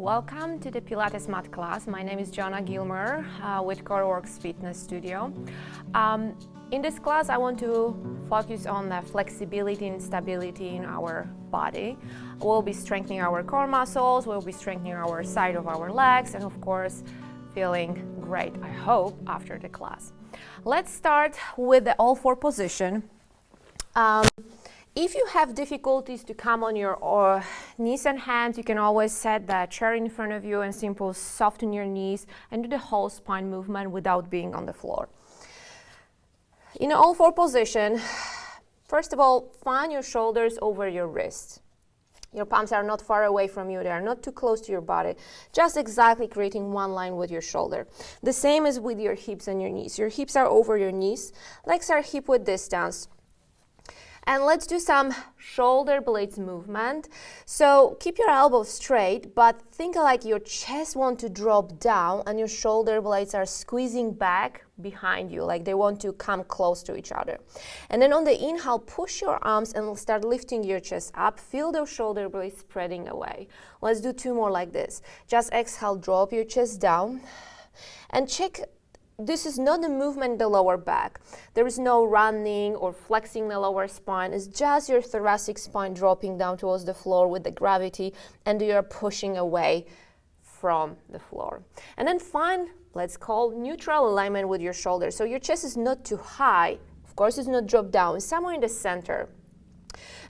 Welcome to the Pilates mat class. My name is Joanna with Coreworks Fitness Studio. In this class, I want to focus on the flexibility and stability in our body. We'll be strengthening our core muscles, we'll be strengthening our side of our legs, and of course, feeling great, I hope, after the class. Let's start with the all four position. If you have difficulties to come on your knees and hands, you can always set the chair in front of you and simply soften your knees and do the whole spine movement without being on the floor. In all four position, first of all, find your shoulders over your wrists. Your palms are not far away from you, they are not too close to your body, just exactly creating one line with your shoulder. The same is with your hips and your knees. Your hips are over your knees, legs are hip-width distance. And let's do some shoulder blades movement. So keep your elbows straight, but think like your chest wants to drop down and your shoulder blades are squeezing back behind you, like they want to come close to each other. And then on the inhale, push your arms and start lifting your chest up. Feel those shoulder blades spreading away. Let's do two more like this. Just exhale, drop your chest down and check. This is not the movement in the lower back. There is no running or flexing the lower spine. It's just your thoracic spine dropping down towards the floor with the gravity, and you are pushing away from the floor. And then find, let's call neutral alignment with your shoulders. So your chest is not too high. Of course, it's not dropped down. It's somewhere in the center.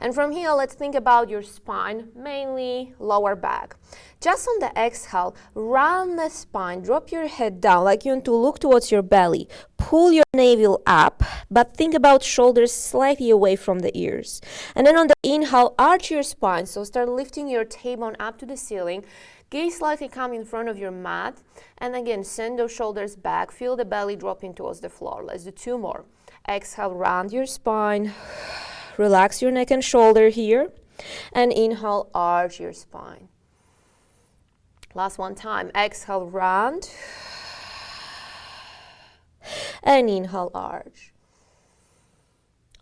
And from here, let's think about your spine, mainly lower back. Just on the exhale, round the spine, drop your head down like you want to look towards your belly. Pull your navel up, but think about shoulders slightly away from the ears. And then on the inhale, arch your spine. So start lifting your tailbone up to the ceiling. Gaze slightly come in front of your mat. And again, send those shoulders back. Feel the belly dropping towards the floor. Let's do two more. Exhale, round your spine. Relax your neck and shoulder here. And inhale, arch your spine. Last one time. Exhale, round. And inhale, arch.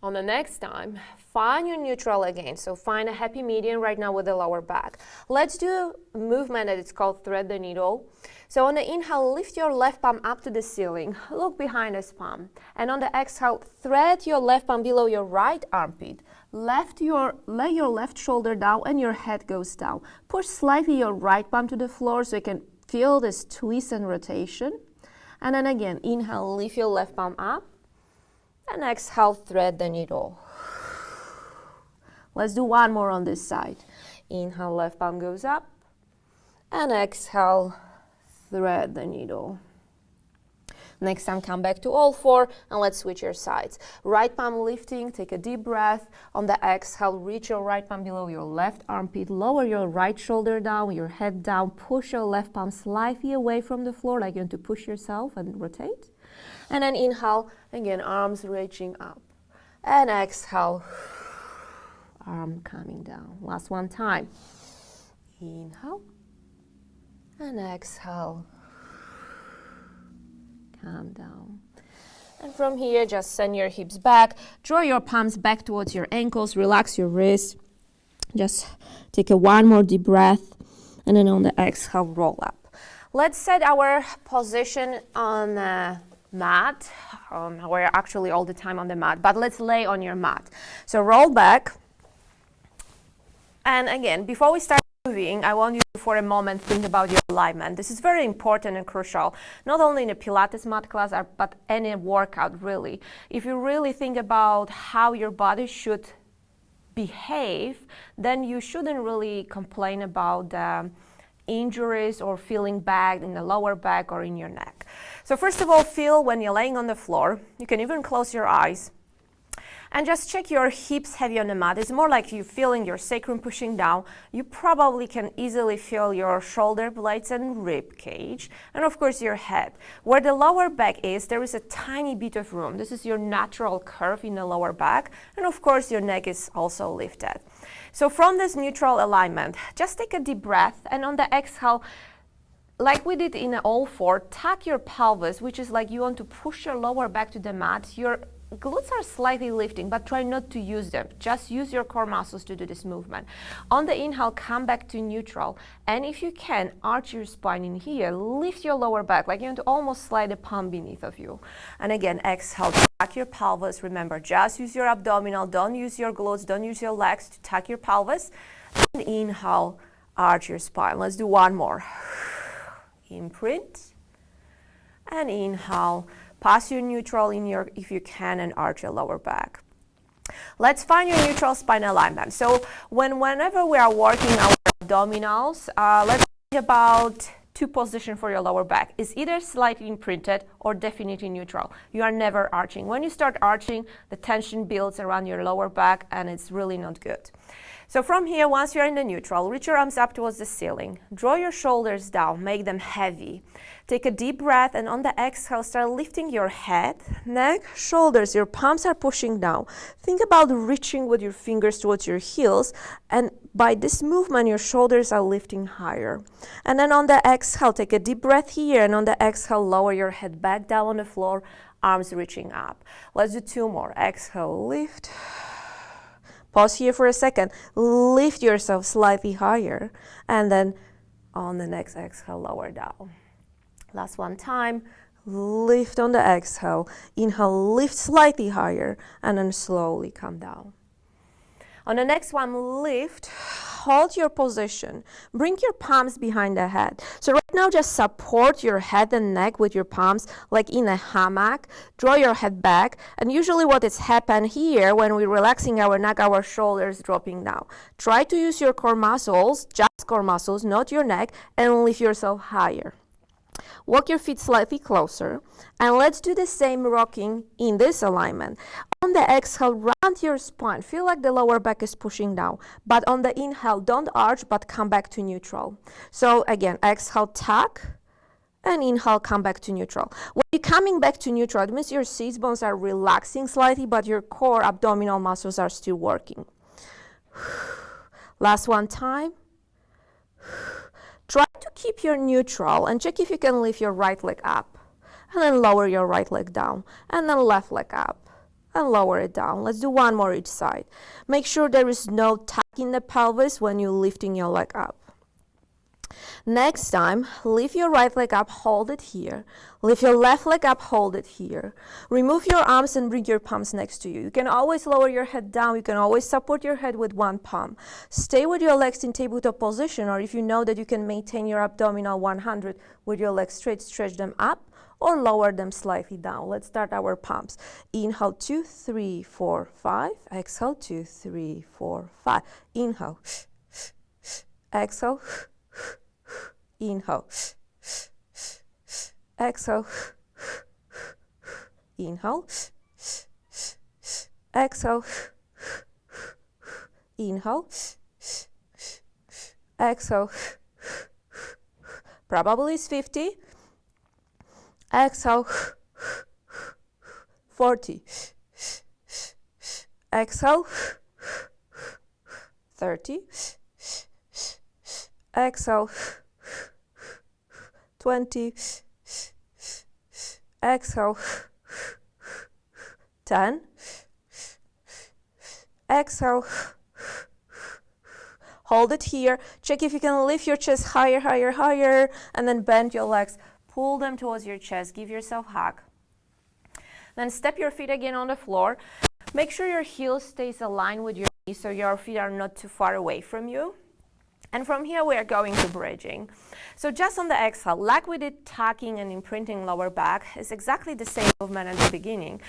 On the next time, find your neutral again. So find a happy medium right now with the lower back. Let's do a movement that is called thread the needle. So on the inhale, lift your left palm up to the ceiling. Look behind this palm. And on the exhale, thread your left palm below your right armpit. Lay your left shoulder down and your head goes down. Push slightly your right palm to the floor so you can feel this twist and rotation. And then again, inhale, lift your left palm up. And exhale, thread the needle. Let's do one more on this side. Inhale, left palm goes up. And exhale, thread the needle. Next time, come back to all four and let's switch your sides. Right palm lifting, take a deep breath. On the exhale, reach your right palm below your left armpit. Lower your right shoulder down, your head down. Push your left palm slightly away from the floor, like you're going to push yourself and rotate. And then inhale, again, arms reaching up. And exhale, arm coming down. Last one time. Inhale. And exhale. Calm down. And from here, just send your hips back. Draw your palms back towards your ankles. Relax your wrists. Just take one more deep breath. And then on the exhale, roll up. Let's set our position on the mat. We're actually all the time on the mat, but let's lay on your mat. So roll back. And again, before we start moving, I want you to, for a moment, think about your alignment. This is very important and crucial, not only in a Pilates mat class, but any workout, really. If you really think about how your body should behave, then you shouldn't really complain about injuries or feeling bad in the lower back or in your neck. So first of all, feel when you're laying on the floor. You can even close your eyes. And just check your hips heavy on the mat. It's more like you feeling your sacrum pushing down. You probably can easily feel your shoulder blades and rib cage. And of course your head. Where the lower back is, there is a tiny bit of room. This is your natural curve in the lower back. And of course your neck is also lifted. So from this neutral alignment, just take a deep breath. And on the exhale, like we did in all four, tuck your pelvis, which is like you want to push your lower back to the mat. Your glutes are slightly lifting, but try not to use them. Just use your core muscles to do this movement. On the inhale, come back to neutral. And if you can, arch your spine in here. Lift your lower back, like you want to almost slide a palm beneath of you. And again, exhale, tuck your pelvis. Remember, just use your abdominal. Don't use your glutes. Don't use your legs to tuck your pelvis. And inhale, arch your spine. Let's do one more. Imprint. And inhale. Pass your neutral in your, if you can, and arch your lower back. Let's find your neutral spine alignment. So whenever we are working our abdominals, let's think about two positions for your lower back. It's either slightly imprinted or definitely neutral. You are never arching. When you start arching, the tension builds around your lower back, and it's really not good. So from here, once you're in the neutral, reach your arms up towards the ceiling. Draw your shoulders down, make them heavy. Take a deep breath, and on the exhale, start lifting your head, neck, shoulders. Your palms are pushing down. Think about reaching with your fingers towards your heels, and by this movement, your shoulders are lifting higher. And then on the exhale, take a deep breath here, and on the exhale, lower your head back down on the floor, arms reaching up. Let's do two more. Exhale, lift. Pause here for a second. Lift yourself slightly higher. And then on the next exhale, lower down. Last one time. Lift on the exhale. Inhale, lift slightly higher. And then slowly come down. On the next one, lift. Hold your position. Bring your palms behind the head. So right now, just support your head and neck with your palms like in a hammock. Draw your head back. And usually what has happened here when we're relaxing our neck, our shoulders dropping down. Try to use your core muscles, just core muscles, not your neck, and lift yourself higher. Walk your feet slightly closer, and let's do the same rocking in this alignment. On the exhale, round your spine. Feel like the lower back is pushing down, but on the inhale, don't arch, but come back to neutral. So again, exhale, tuck, and inhale, come back to neutral. When you're coming back to neutral, it means your sits bones are relaxing slightly, but your core abdominal muscles are still working. Last one time. Try to keep your neutral and check if you can lift your right leg up. And then lower your right leg down. And then left leg up. And lower it down. Let's do one more each side. Make sure there is no tuck in the pelvis when you're lifting your leg up. Next time, lift your right leg up, hold it here. Lift your left leg up, hold it here. Remove your arms and bring your palms next to you. You can always lower your head down. You can always support your head with one palm. Stay with your legs in tabletop position, or if you know that you can maintain your abdominal 100 with your legs straight, stretch them up or lower them slightly down. Let's start our palms. Inhale, 2, 3, 4, 5. Exhale, 2, 3, 4, 5. Inhale. Exhale. Inhale. Exhale. Inhale. Exhale. Inhale. Exhale. Probably is 50. Exhale. 40. Exhale. 30. Exhale. 20. Exhale. 10. Exhale. Hold it here. Check if you can lift your chest higher, higher, higher, and then bend your legs. Pull them towards your chest. Give yourself a hug. Then step your feet again on the floor. Make sure your heel stays aligned with your knees so your feet are not too far away from you. And from here, we are going to bridging. So just on the exhale, like we did tucking and imprinting lower back, it's exactly the same movement at the beginning.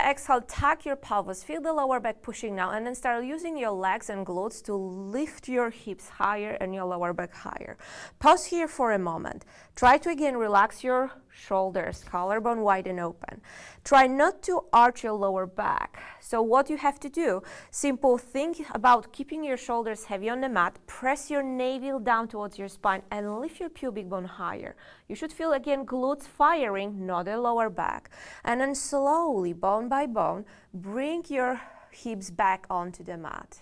Exhale, tuck your pelvis, feel the lower back pushing down, and then start using your legs and glutes to lift your hips higher and your lower back higher. Pause here for a moment. Try to again relax your shoulders, collarbone wide and open. Try not to arch your lower back. So what you have to do, simple, think about keeping your shoulders heavy on the mat, press your navel down towards your spine and lift your pubic bone higher. You should feel again glutes firing, not the lower back. And then slowly, bone by bone, bring your hips back onto the mat.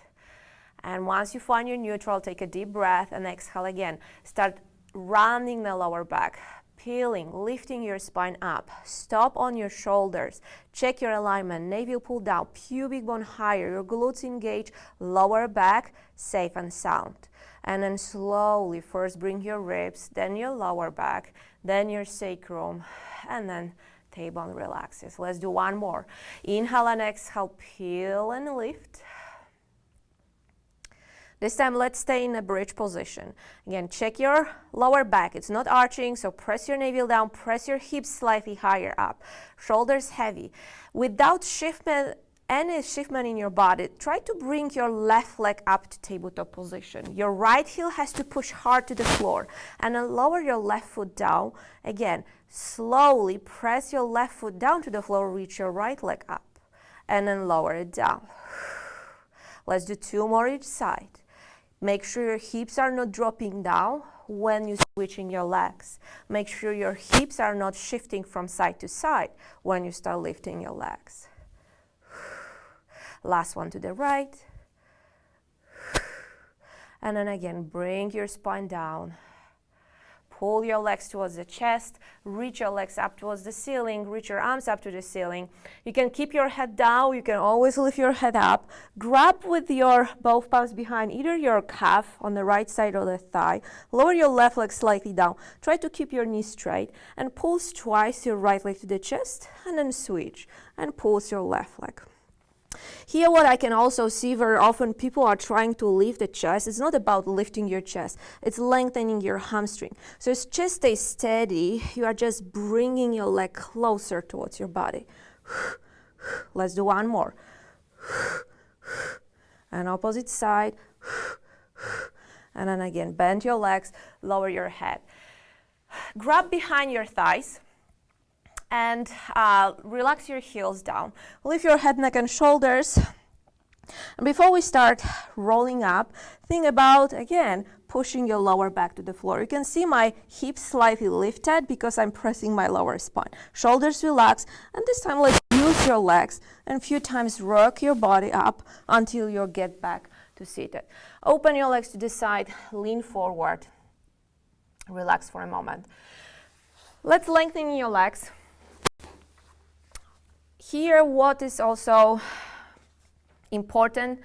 And once you find your neutral, take a deep breath and exhale again. Start rounding the lower back. peeling, lifting your spine up. Stop on your shoulders. Check your alignment. Navel pull down, pubic bone higher, your glutes engage, lower back, safe and sound. And then slowly, first bring your ribs, then your lower back, then your sacrum, and then tailbone relaxes. Let's do one more. Inhale and exhale, peel and lift. This time, let's stay in a bridge position. Again, check your lower back. It's not arching, so press your navel down, press your hips slightly higher up. Shoulders heavy. Without any shiftment in your body, try to bring your left leg up to tabletop position. Your right heel has to push hard to the floor. And then lower your left foot down. Again, slowly press your left foot down to the floor, reach your right leg up. And then lower it down. Let's do 2 more each side. Make sure your hips are not dropping down when you're switching your legs. Make sure your hips are not shifting from side to side when you start lifting your legs. Last one to the right. And then again, bring your spine down. Pull your legs towards the chest, reach your legs up towards the ceiling, reach your arms up to the ceiling. You can keep your head down, you can always lift your head up. Grab with your both palms behind either your calf on the right side or the thigh. Lower your left leg slightly down. Try to keep your knees straight and pulse twice your right leg to the chest and then switch and pulse your left leg. Here what I can also see very often, people are trying to lift the chest. It's not about lifting your chest, it's lengthening your hamstring. So as chest stays steady, you are just bringing your leg closer towards your body. Let's do one more. And opposite side. And then again, bend your legs, lower your head. Grab behind your thighs. And relax your heels down. Lift your head, neck, and shoulders. And before we start rolling up, think about, again, pushing your lower back to the floor. You can see my hips slightly lifted because I'm pressing my lower spine. Shoulders relax, and this time let's use your legs and a few times rock your body up until you get back to seated. Open your legs to the side, lean forward. Relax for a moment. Let's lengthen your legs. Here, what is also important,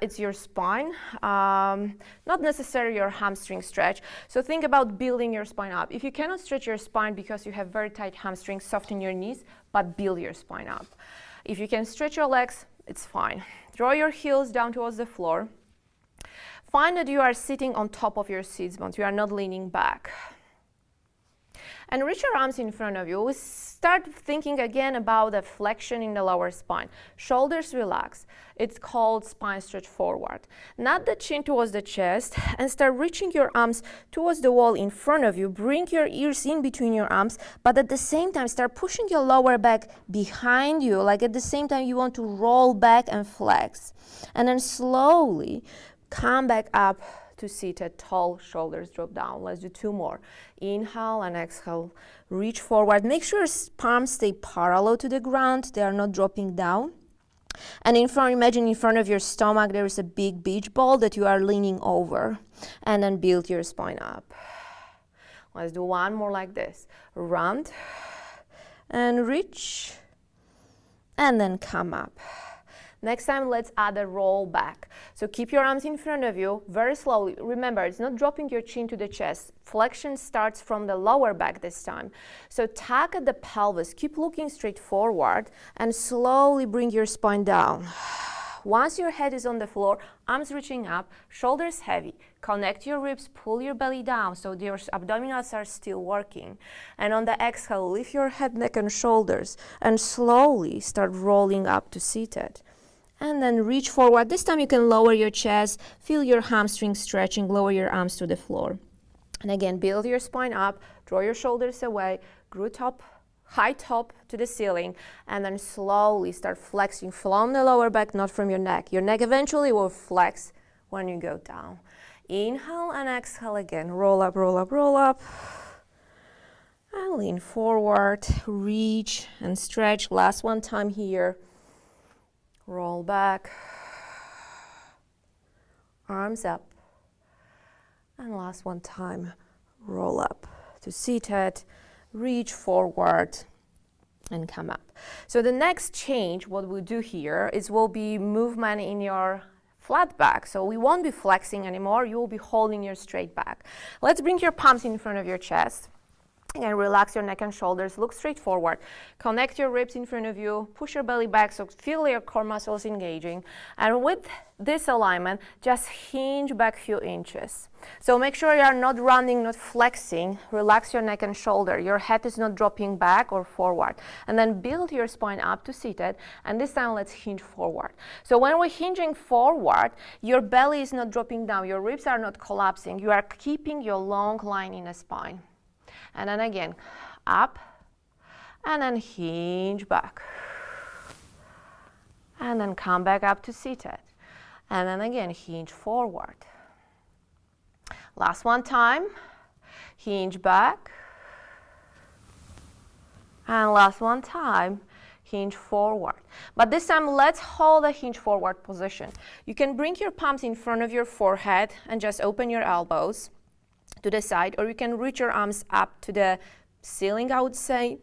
it's your spine, not necessarily your hamstring stretch. So think about building your spine up. If you cannot stretch your spine because you have very tight hamstrings, soften your knees, but build your spine up. If you can stretch your legs, it's fine. Draw your heels down towards the floor. Find that you are sitting on top of your sits bones. You are not leaning back. And reach your arms in front of you. We start thinking again about the flexion in the lower spine. Shoulders relax. It's called spine stretch forward. Nod the chin towards the chest and start reaching your arms towards the wall in front of you. Bring your ears in between your arms, but at the same time start pushing your lower back behind you. Like at the same time you want to roll back and flex. And then slowly come back up to seated, tall, shoulders drop down. Let's do 2 more. Inhale and exhale. Reach forward. Make sure palms stay parallel to the ground. They are not dropping down. And imagine in front of your stomach there is a big beach ball that you are leaning over. And then build your spine up. Let's do 1 more like this. Round and reach. And then come up. Next time, let's add a roll back. So keep your arms in front of you, very slowly. Remember, it's not dropping your chin to the chest. Flexion starts from the lower back this time. So tuck at the pelvis, keep looking straight forward, and slowly bring your spine down. Once your head is on the floor, arms reaching up, shoulders heavy. Connect your ribs, pull your belly down so your abdominals are still working. And on the exhale, lift your head, neck, and shoulders, and slowly start rolling up to seated. And then reach forward. This time you can lower your chest, feel your hamstrings stretching, lower your arms to the floor. And again, build your spine up, draw your shoulders away, high top to the ceiling, and then slowly start flexing from the lower back, not from your neck. Your neck eventually will flex when you go down. Inhale and exhale again. Roll up, roll up, roll up. And lean forward, reach and stretch. Last one time here. Roll back, arms up, and last one time, roll up to seated, reach forward, and come up. So the next change, what we'll do here is will be movement in your flat back. So we won't be flexing anymore, you will be holding your straight back. Let's bring your palms in front of your chest. Again, relax your neck and shoulders, look straight forward. Connect your ribs in front of you, push your belly back, so feel your core muscles engaging. And with this alignment, just hinge back a few inches. So make sure you are not running, not flexing. Relax your neck and shoulder. Your head is not dropping back or forward. And then build your spine up to seated. And this time, let's hinge forward. So when we're hinging forward, your belly is not dropping down. Your ribs are not collapsing. You are keeping your long line in the spine. And then again, up, and then hinge back. And then come back up to seated. And then again, hinge forward. Last one time, hinge back. And last one time, hinge forward. But this time, let's hold the hinge forward position. You can bring your palms in front of your forehead and just open your elbows to the side, or you can reach your arms up to the ceiling, I would say.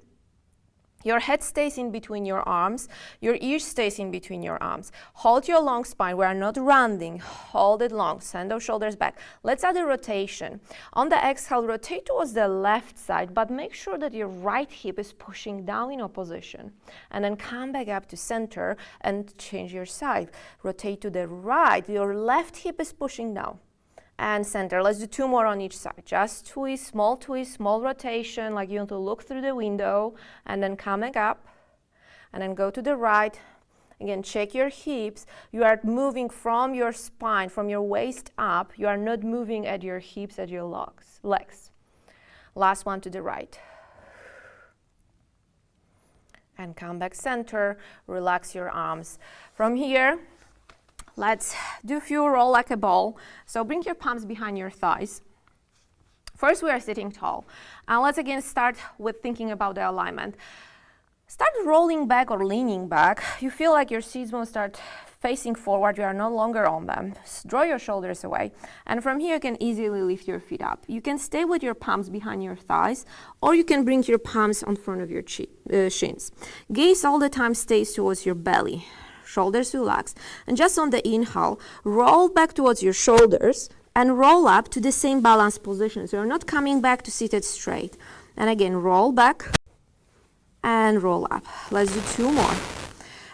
Your head stays in between your arms, your ear stays in between your arms. Hold your long spine, we are not rounding, hold it long, send those shoulders back. Let's add a rotation. On the exhale, rotate towards the left side, but make sure that your right hip is pushing down in opposition. And then come back up to center and change your side. Rotate to the right, your left hip is pushing down. And center. Let's do two more on each side. Just twist, small rotation, like you want to look through the window, and then coming up, and then go to the right. Again, check your hips. You are moving from your spine, from your waist up. You are not moving at your hips, at your legs. Last one to the right. And come back center, relax your arms. From here, let's do a few roll like a ball. So bring your palms behind your thighs. First, we are sitting tall. And let's again start with thinking about the alignment. Start rolling back or leaning back. You feel like your seats will start facing forward. You are no longer on them. Draw your shoulders away. And from here, you can easily lift your feet up. You can stay with your palms behind your thighs, or you can bring your palms in front of your shins. Gaze all the time stays towards your belly. Shoulders relax, and just on the inhale, roll back towards your shoulders and roll up to the same balanced position. So you're not coming back to seated straight. And again, roll back and roll up. Let's do two more.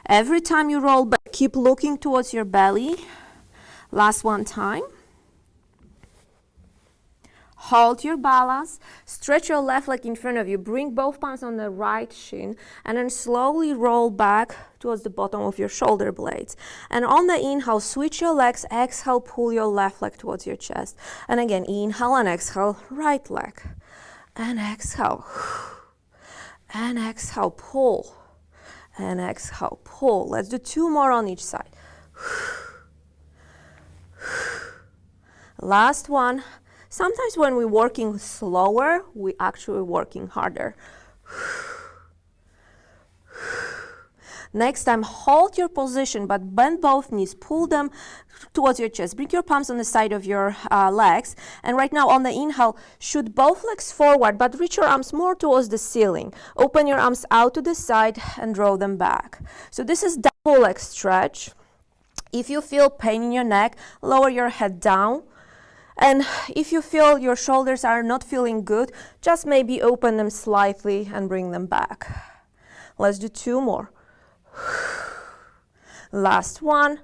Every time you roll back, keep looking towards your belly. Last one time. Hold your balance, stretch your left leg in front of you, bring both palms on the right shin, and then slowly roll back towards the bottom of your shoulder blades. And on the inhale, switch your legs, exhale, pull your left leg towards your chest. And again, inhale and exhale, right leg. And exhale. And exhale, pull. And exhale, pull. Let's do two more on each side. Last one. Sometimes when we're working slower, we're actually working harder. Next time, hold your position, but bend both knees, pull them towards your chest. Bring your palms on the side of your legs. And right now on the inhale, shoot both legs forward, but reach your arms more towards the ceiling. Open your arms out to the side and draw them back. So this is double leg stretch. If you feel pain in your neck, lower your head down. And if you feel your shoulders are not feeling good, just maybe open them slightly and bring them back. Let's do two more. Last one.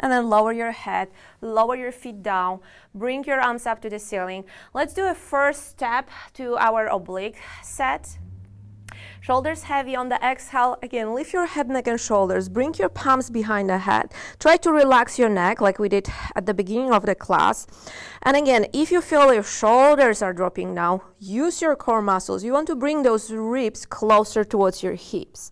And then lower your head, lower your feet down, bring your arms up to the ceiling. Let's do a first step to our oblique set. Shoulders heavy on the exhale. Again, lift your head, neck, and shoulders. Bring your palms behind the head. Try to relax your neck like we did at the beginning of the class. And again, if you feel your shoulders are dropping now, use your core muscles. You want to bring those ribs closer towards your hips.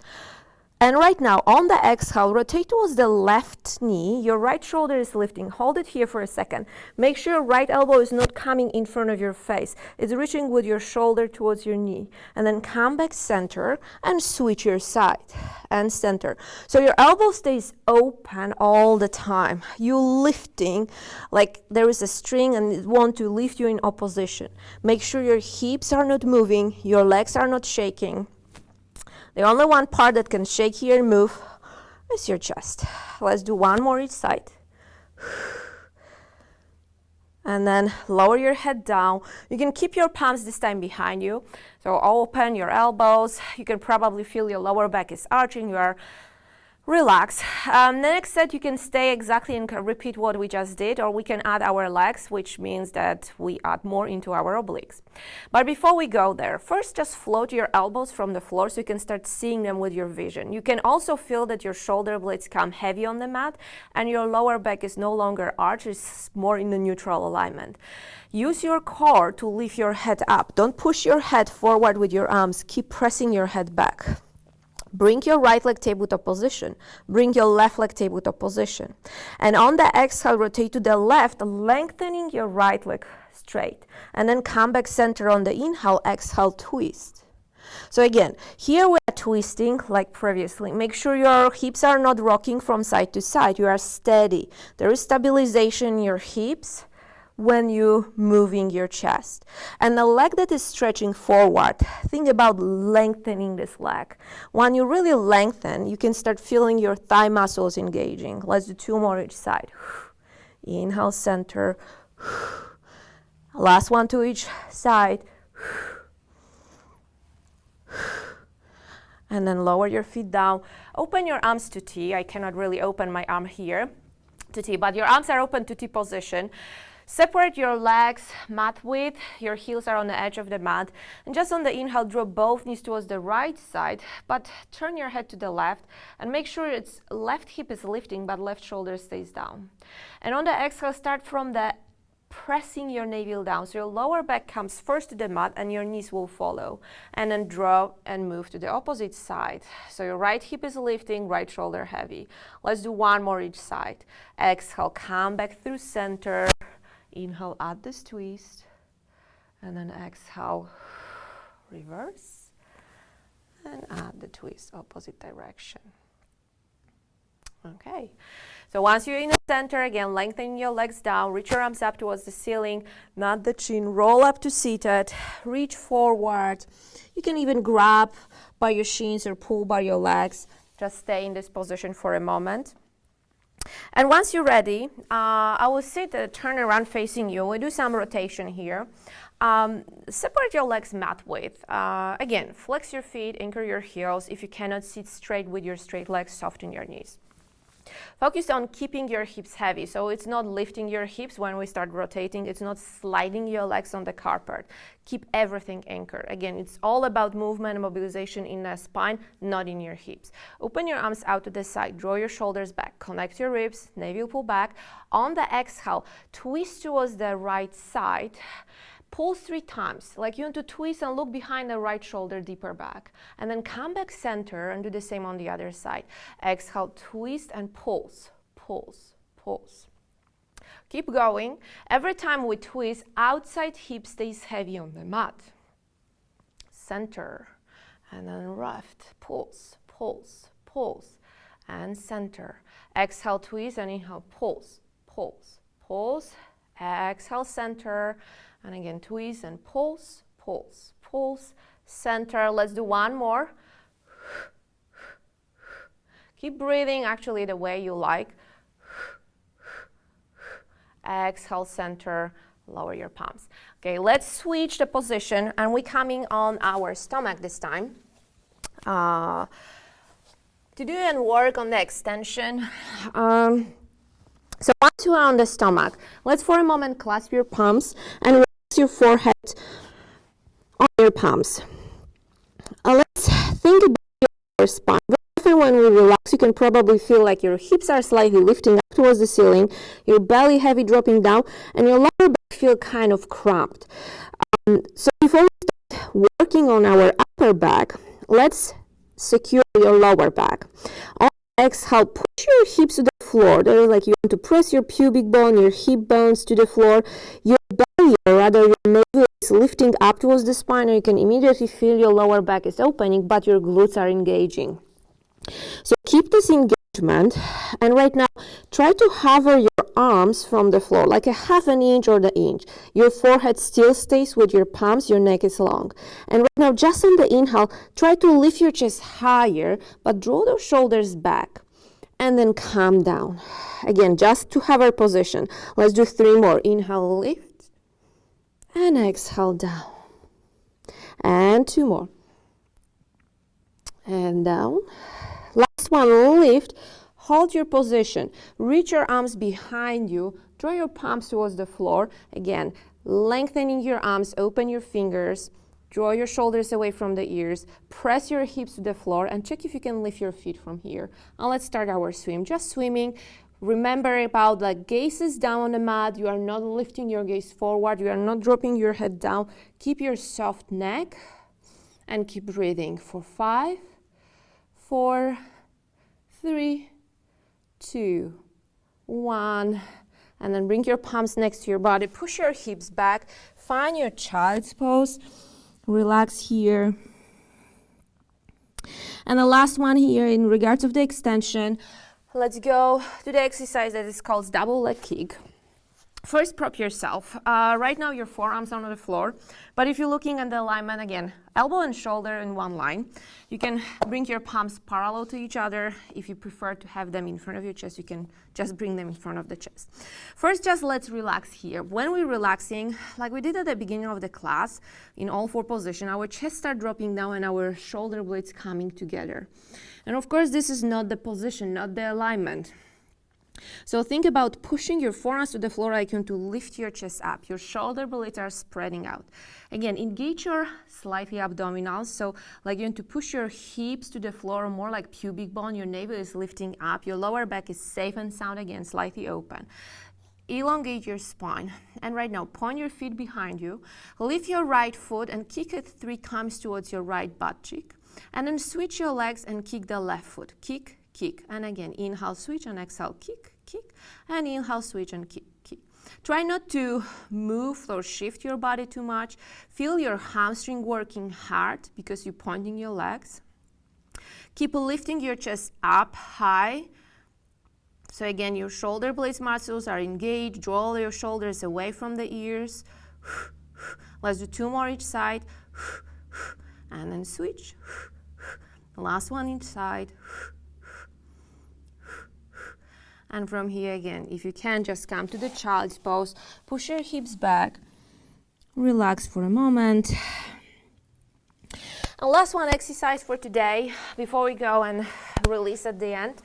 And right now, on the exhale, rotate towards the left knee. Your right shoulder is lifting. Hold it here for a second. Make sure your right elbow is not coming in front of your face. It's reaching with your shoulder towards your knee. And then come back center and switch your side and center. So your elbow stays open all the time. You lifting like there is a string and it wants to lift you in opposition. Make sure your hips are not moving, your legs are not shaking. The only one part that can shake here and move is your chest. Let's do one more each side. And then lower your head down. You can keep your palms this time behind you. So open your elbows. You can probably feel your lower back is arching. You are relaxed. The next set you can stay exactly and repeat what we just did, or we can add our legs, which means that we add more into our obliques. But before we go there, first just float your elbows from the floor so you can start seeing them with your vision. You can also feel that your shoulder blades come heavy on the mat and your lower back is no longer arched, it's more in the neutral alignment. Use your core to lift your head up. Don't push your head forward with your arms. Keep pressing your head back. Bring your right leg tabletop position. Bring your left leg tabletop position. And on the exhale, rotate to the left, lengthening your right leg straight. And then come back center on the inhale, exhale, twist. So again, here we are twisting like previously. Make sure your hips are not rocking from side to side. You are steady. There is stabilization in your hips when you moving your chest. And the leg that is stretching forward, think about lengthening this leg. When you really lengthen, you can start feeling your thigh muscles engaging. Let's do two more each side. Inhale, center. Last one to each side. And then lower your feet down. Open your arms to T. I cannot really open my arm here to T, but your arms are open to T position. Separate your legs mat width, your heels are on the edge of the mat, and just on the inhale, draw both knees towards the right side, but turn your head to the left and make sure its left hip is lifting, but left shoulder stays down. And on the exhale, start from the pressing your navel down, so your lower back comes first to the mat and your knees will follow. And then draw and move to the opposite side. So your right hip is lifting, right shoulder heavy. Let's do one more each side. Exhale, come back through center. Inhale, add this twist, and then exhale, reverse, and add the twist, opposite direction. Okay, so once you're in the center, again, lengthen your legs down, reach your arms up towards the ceiling, not the chin, roll up to seated, reach forward. You can even grab by your shins or pull by your legs. Just stay in this position for a moment. And once you're ready, I will sit turn around facing you. We do some rotation here. Separate your legs mat width. Again, flex your feet, anchor your heels. If you cannot sit straight with your straight legs, soften your knees. Focus on keeping your hips heavy. So it's not lifting your hips when we start rotating. It's not sliding your legs on the carpet. Keep everything anchored. Again, it's all about movement and mobilization in the spine, not in your hips. Open your arms out to the side. Draw your shoulders back. Connect your ribs. Navel pull back. On the exhale, twist towards the right side. Pull 3 times, like you want to twist and look behind the right shoulder deeper back. And then come back center and do the same on the other side. Exhale, twist and pulse, pulse, pulse. Keep going. Every time we twist, outside hip stays heavy on the mat. Center, and then left, pulse, pulse, pulse, and center. Exhale, twist, and inhale, pulse, pulse, pulse. Exhale, center. And again, twist and pulse, pulse, pulse, center. Let's do one more. Keep breathing actually the way you like. Exhale, center, lower your palms. Okay, let's switch the position and we're coming on our stomach this time. To do and work on the extension. So once you are on the stomach, let's for a moment clasp your palms and rest your forehead on your palms. Let's think about your spine. Very often when we relax, you can probably feel like your hips are slightly lifting up towards the ceiling, your belly heavy dropping down, and your lower back feel kind of cramped. So before we start working on our upper back, let's secure your lower back. On exhale, push your hips to the floor. There is like you want to press your pubic bone, your hip bones to the floor. Your belly, or rather your navel, is lifting up towards the spine, and you can immediately feel your lower back is opening, but your glutes are engaging. So keep this engagement, and right now try to hover your arms from the floor, like a half an inch or the inch. Your forehead still stays with your palms, your neck is long. And right now, just on the inhale, try to lift your chest higher, but draw those shoulders back. And then calm down. Again, just to hover position. Let's do 3 more. Inhale, lift. And exhale, down. And 2 more. And down. Last one, lift. Hold your position. Reach your arms behind you. Draw your palms towards the floor. Again, lengthening your arms, open your fingers. Draw your shoulders away from the ears. Press your hips to the floor and check if you can lift your feet from here. And let's start our swim. Just swimming. Remember about the gaze is down on the mat. You are not lifting your gaze forward. You are not dropping your head down. Keep your soft neck and keep breathing for 5, 4, 3, 2, 1. And then bring your palms next to your body. Push your hips back. Find your child's pose. Relax here. And the last one here in regards of the extension, let's go to the exercise that is called double leg kick. First, prop yourself. Right now your forearms are on the floor, but if you're looking at the alignment again, elbow and shoulder in one line, you can bring your palms parallel to each other. If you prefer to have them in front of your chest, you can just bring them in front of the chest. First, just let's relax here. When we're relaxing, like we did at the beginning of the class, in all 4 positions, our chest start dropping down and our shoulder blades coming together. And of course, this is not the position, not the alignment. So think about pushing your forearms to the floor like you want to lift your chest up. Your shoulder blades are spreading out. Again, engage your slightly abdominals. So like you want to push your hips to the floor, more like pubic bone. Your navel is lifting up. Your lower back is safe and sound again, slightly open. Elongate your spine. And right now, point your feet behind you. Lift your right foot and kick it 3 times towards your right butt cheek. And then switch your legs and kick the left foot. Kick, kick. And again, inhale, switch, and exhale, kick, kick. And inhale, switch, and kick, kick. Try not to move or shift your body too much. Feel your hamstring working hard because you're pointing your legs. Keep lifting your chest up high. So again, your shoulder blades muscles are engaged. Draw your shoulders away from the ears. Let's do 2 more each side. And then switch. The last one each side. And from here again, if you can, just come to the child's pose. Push your hips back. Relax for a moment. And last one exercise for today, before we go and release at the end.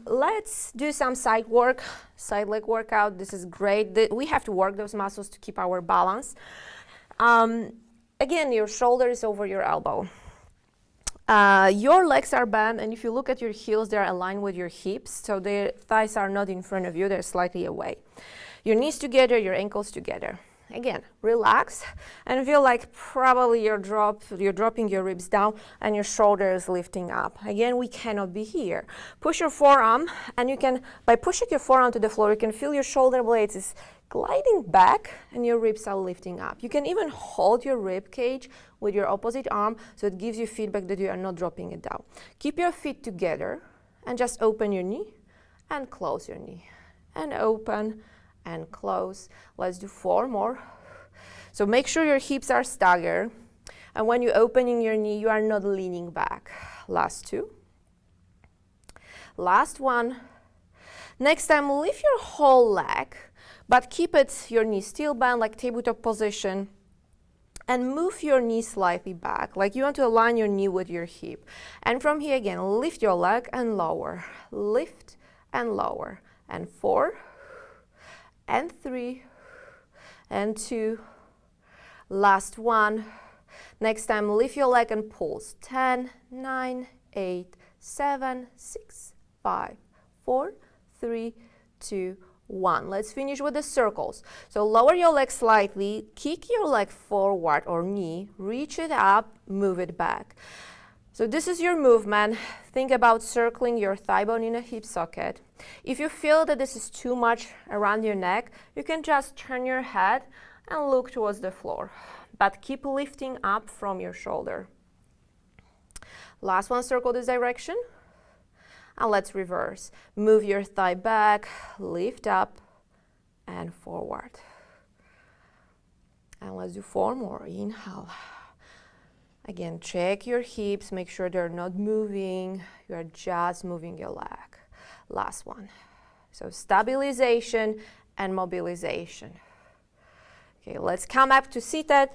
Let's do some side leg workout. This is great. We have to work those muscles to keep our balance. Again, your shoulder is over your elbow. Your legs are bent, and if you look at your heels, they're aligned with your hips, so the thighs are not in front of you, they're slightly away. Your knees together, your ankles together. Again, relax and feel like probably you're dropping your ribs down and your shoulder is lifting up. Again, we cannot be here. Push your forearm, and you can, by pushing your forearm to the floor, you can feel your shoulder blades is gliding back and your ribs are lifting up. You can even hold your rib cage with your opposite arm so it gives you feedback that you are not dropping it down. Keep your feet together and just open your knee and close your knee. And open and close. Let's do 4 more. So make sure your hips are staggered. And when you're opening your knee, you are not leaning back. Last 2. Last one. Next time, lift your whole leg, but keep your knee still bent, like tabletop position. And move your knee slightly back, like you want to align your knee with your hip. And from here again, lift your leg and lower. Lift and lower. And 4. And 3. And 2. Last one. Next time, lift your leg and pulse. 10, 9, 8, 7, 6, 5, 4, 3, 2, 1. Let's finish with the circles. So lower your leg slightly, kick your leg forward or knee, reach it up, move it back. So this is your movement. Think about circling your thigh bone in a hip socket. If you feel that this is too much around your neck, you can just turn your head and look towards the floor, but keep lifting up from your shoulder. Last one, circle this direction. And let's reverse. Move your thigh back, lift up, and forward. And let's do 4 more. Inhale. Again, check your hips, make sure they're not moving. You are just moving your leg. Last one. So stabilization and mobilization. Okay, let's come up to seated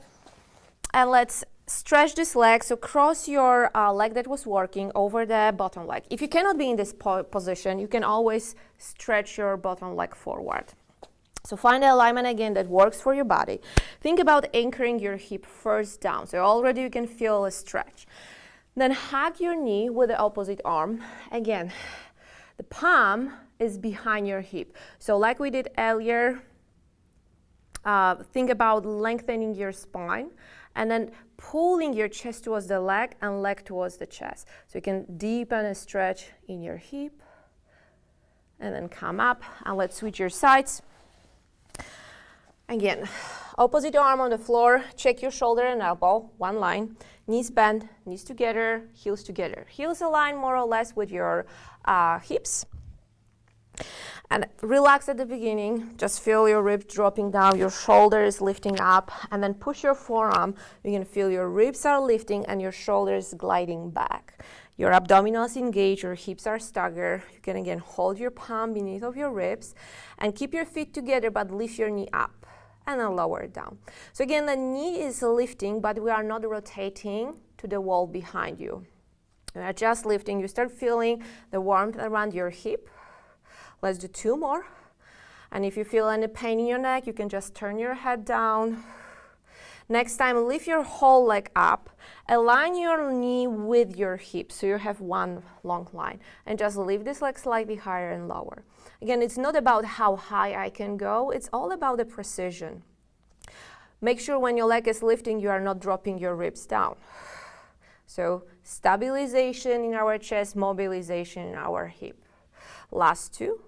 and let's stretch this leg. So cross your leg that was working over the bottom leg. If you cannot be in this position, you can always stretch your bottom leg forward. So find the alignment again that works for your body. Think about anchoring your hip first down. So already you can feel a stretch. Then hug your knee with the opposite arm. Again, the palm is behind your hip. So like we did earlier, think about lengthening your spine and then pulling your chest towards the leg and leg towards the chest. So you can deepen and stretch in your hip and then come up, and let's switch your sides. Again, opposite arm on the floor, check your shoulder and elbow, one line, knees bent, knees together, heels together. Heels align more or less with your hips. And relax at the beginning, just feel your ribs dropping down, your shoulders lifting up, and then push your forearm. You can feel your ribs are lifting and your shoulders gliding back. Your abdominals engage, your hips are staggered. You can again hold your palm beneath of your ribs and keep your feet together, but lift your knee up and then lower it down. So again, the knee is lifting, but we are not rotating to the wall behind you. We are just lifting. You start feeling the warmth around your hip. Let's do 2 more. And if you feel any pain in your neck, you can just turn your head down. Next time, lift your whole leg up. Align your knee with your hip, so you have one long line. And just lift this leg slightly higher and lower. Again, it's not about how high I can go. It's all about the precision. Make sure when your leg is lifting, you are not dropping your ribs down. So stabilization in our chest, mobilization in our hip. Last 2.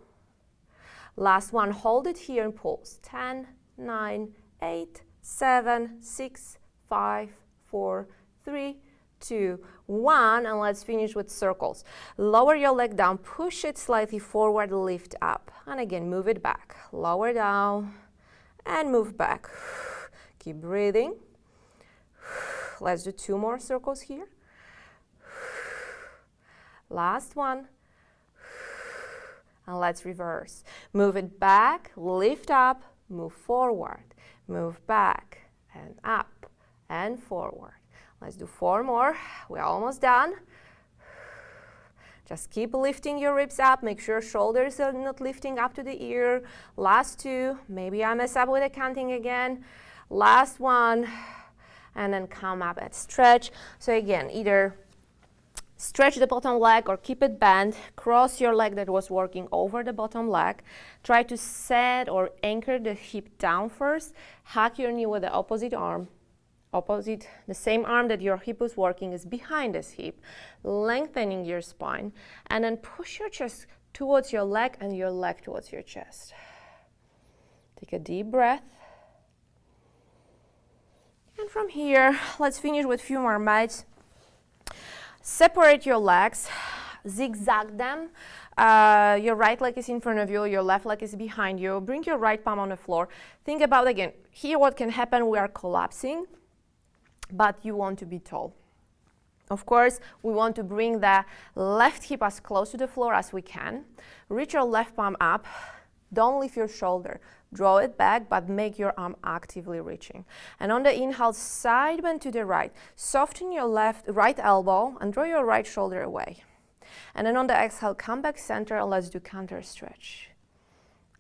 Last one, hold it here and pulse. 10, 9, 8, 7, 6, 5, 4, 3, 2, 1, and let's finish with circles. Lower your leg down, push it slightly forward, lift up, and again, move it back. Lower down, and move back. Keep breathing. Let's do 2 more circles here. Last one. And let's reverse. Move it back, lift up, move forward, move back, and up, and forward. Let's do 4 more. We're almost done. Just keep lifting your ribs up. Make sure shoulders are not lifting up to the ear. Last 2. Maybe I mess up with the counting again. Last one. And then come up and stretch. So again, either stretch the bottom leg or keep it bent. Cross your leg that was working over the bottom leg. Try to set or anchor the hip down first. Hug your knee with the opposite arm. The same arm that your hip was working is behind this hip. Lengthening your spine. And then push your chest towards your leg and your leg towards your chest. Take a deep breath. And from here, let's finish with a few more minutes. Separate your legs, zigzag them. Your right leg is in front of you, your left leg is behind you. Bring your right palm on the floor. Think about, again, here what can happen, we are collapsing, but you want to be tall. Of course, we want to bring the left hip as close to the floor as we can. Reach your left palm up. Don't lift your shoulder. Draw it back, but make your arm actively reaching. And on the inhale, side bend to the right. Soften your right elbow and draw your right shoulder away. And then on the exhale, come back center and let's do counter stretch.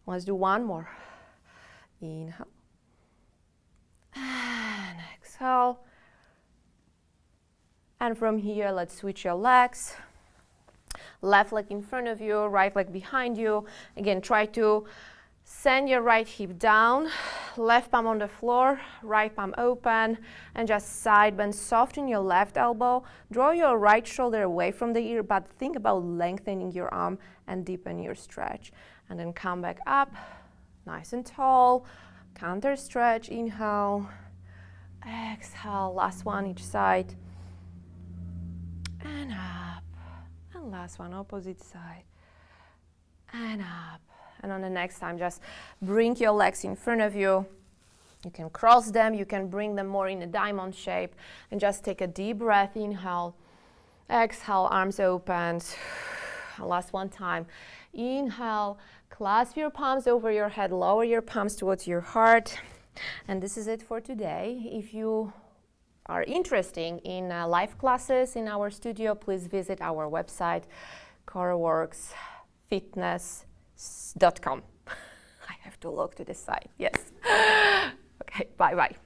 Let's do 1 more. Inhale. And exhale. And from here, let's switch your legs. Left leg in front of you, right leg behind you. Again, try to Send your right hip down, left palm on the floor, right palm open, and just side bend. Soften your left elbow. Draw your right shoulder away from the ear, but think about lengthening your arm and deepen your stretch. And then come back up, nice and tall. Counter stretch, inhale, exhale, last one each side. And up, and last one, opposite side. And up. And on the next time, just bring your legs in front of you. You can cross them, you can bring them more in a diamond shape, and just take a deep breath, inhale, exhale, arms open. Last one time, inhale, clasp your palms over your head, lower your palms towards your heart. And this is it for today. If you are interested in live classes in our studio, please visit our website, Coreworks Fitness.com. I have to look to the side, yes. Okay, bye-bye.